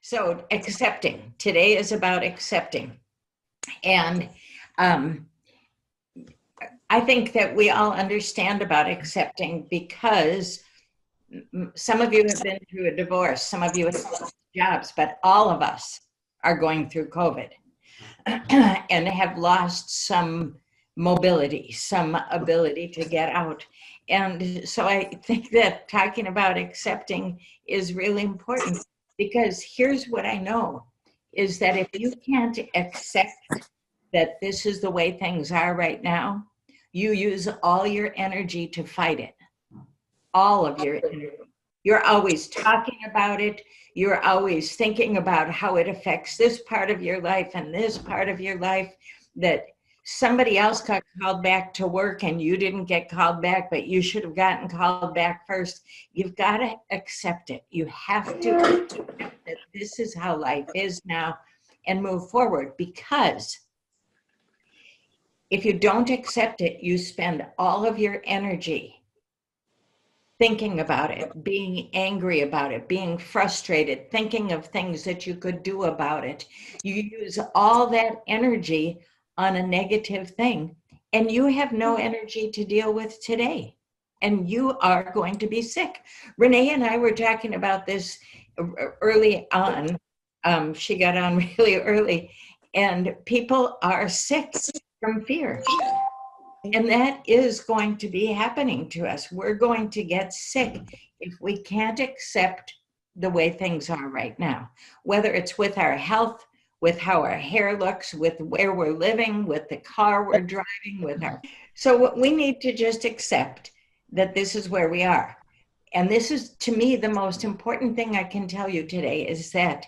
So accepting. Today is about accepting. And um, I think that we all understand about accepting because some of you have been through a divorce, some of you have lost jobs, but all of us are going through COVID and have lost some mobility, some ability to get out. And so I think that talking about accepting is really important, because here's what I know is that if you can't accept that this is the way things are right now, you use all your energy to fight it. All of your energy. You're always talking about it. You're always thinking about how it affects this part of your life and this part of your life, that somebody else got called back to work and you didn't get called back, but you should have gotten called back first. You've got to accept it. You have to accept that this is how life is now and move forward, because if you don't accept it, you spend all of your energy thinking about it, being angry about it, being frustrated, thinking of things that you could do about it. You use all that energy on a negative thing, and you have no energy to deal with today. And you are going to be sick. Renee and I were talking about this early on. She got on really early, and people are sick from fear. And that is going to be happening to us. We're going to get sick if we can't accept the way things are right now, whether it's with our health, with how our hair looks, with where we're living, with the car we're driving, with our. So what we need to just accept that this is where we are. And this is, to me, the most important thing I can tell you today is that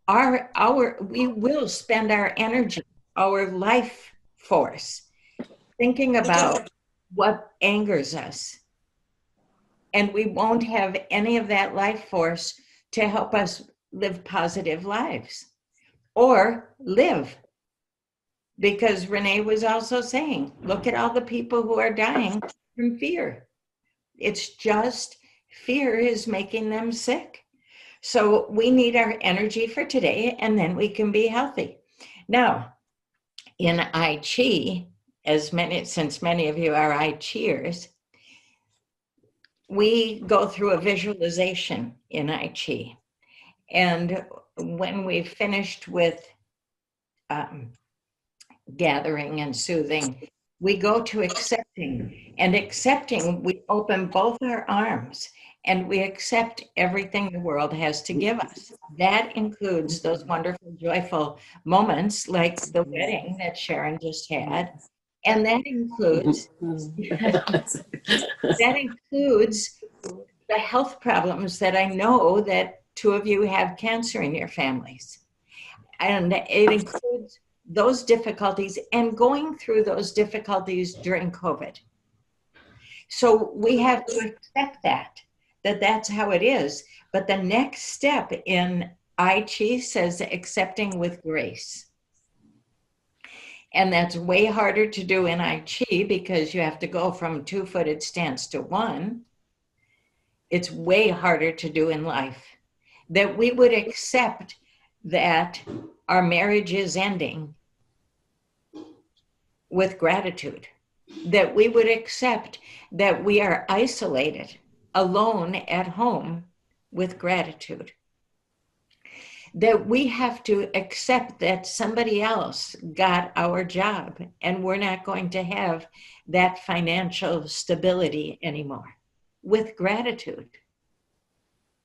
we will spend our energy, our life force, thinking about what angers us. And we won't have any of that life force to help us live positive lives or live. Because Renee was also saying, look at all the people who are dying from fear. It's just fear is making them sick. So we need our energy for today, and then we can be healthy. Now, in I Chi, since many of you are I Chiers, we go through a visualization in I Chi. And when we've finished with gathering and soothing, we go to accepting. And accepting, we open both our arms and we accept everything the world has to give us. That includes those wonderful, joyful moments like the wedding that Sharon just had. And that includes the health problems that I know that two of you have cancer in your families. And it includes those difficulties and going through those difficulties during COVID. So we have to accept that's how it is. But the next step in I Chi says accepting with grace. And that's way harder to do in I Chi because you have to go from 2-footed stance to 1. It's way harder to do in life. That we would accept that our marriage is ending with gratitude. That we would accept that we are isolated, alone at home with gratitude. That we have to accept that somebody else got our job and we're not going to have that financial stability anymore, with gratitude.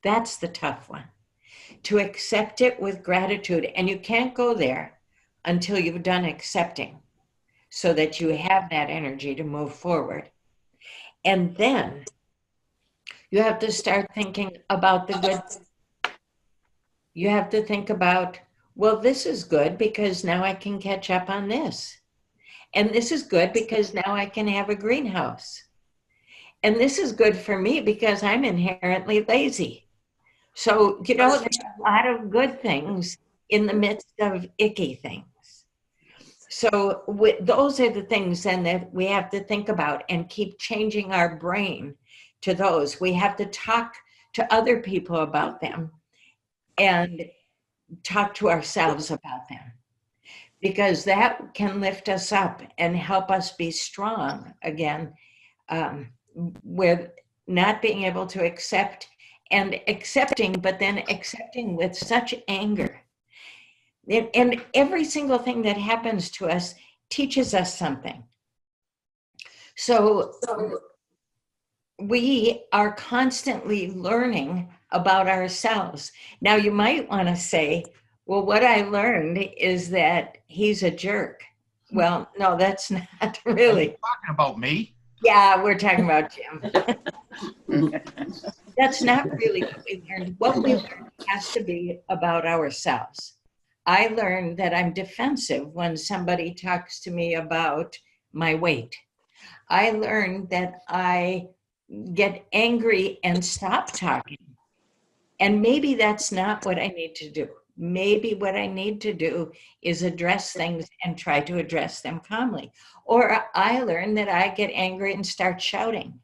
That's the tough one. To accept it with gratitude. And you can't go there until you've done accepting, so that you have that energy to move forward. And then you have to start thinking about the good. You have to think about, well, this is good because now I can catch up on this. And this is good because now I can have a greenhouse. And this is good for me because I'm inherently lazy. So, there's a lot of good things in the midst of icky things. So those are the things then that we have to think about and keep changing our brain to those. We have to talk to other people about them. and talk to ourselves about them, because that can lift us up and help us be strong again, with not being able to accept and accepting, but then accepting with such anger. And every single thing that happens to us teaches us something. So we are constantly learning about ourselves. Now, you might want to say, well, what I learned is that he's a jerk. Well, no, that's not really. Talking about me? Yeah, we're talking about Jim. That's not really what we learned. What we learned has to be about ourselves. I learned that I'm defensive when somebody talks to me about my weight. I learned that I get angry and stop talking. And maybe that's not what I need to do. Maybe what I need to do is address things and try to address them calmly. Or I learn that I get angry and start shouting,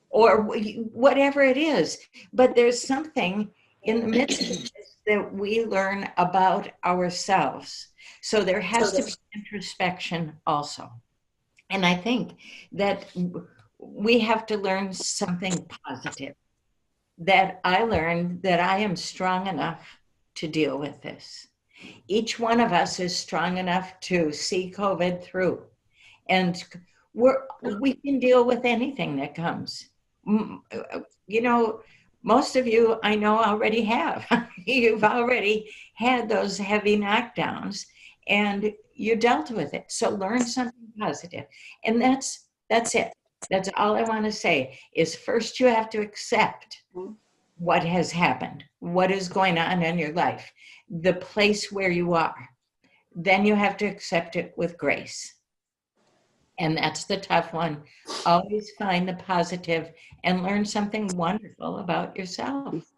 or whatever it is. But there's something in the midst of this that we learn about ourselves. So there has to be introspection also. And I think that we have to learn something positive. That I learned that I am strong enough to deal with this. Each one of us is strong enough to see COVID through. And we can deal with anything that comes. You know, most of you I know already have. You've already had those heavy knockdowns and you dealt with it. So learn something positive. And that's it. That's all I want to say is, first you have to accept what has happened, what is going on in your life, the place where you are. Then you have to accept it with grace. And that's the tough one. Always find the positive and learn something wonderful about yourself.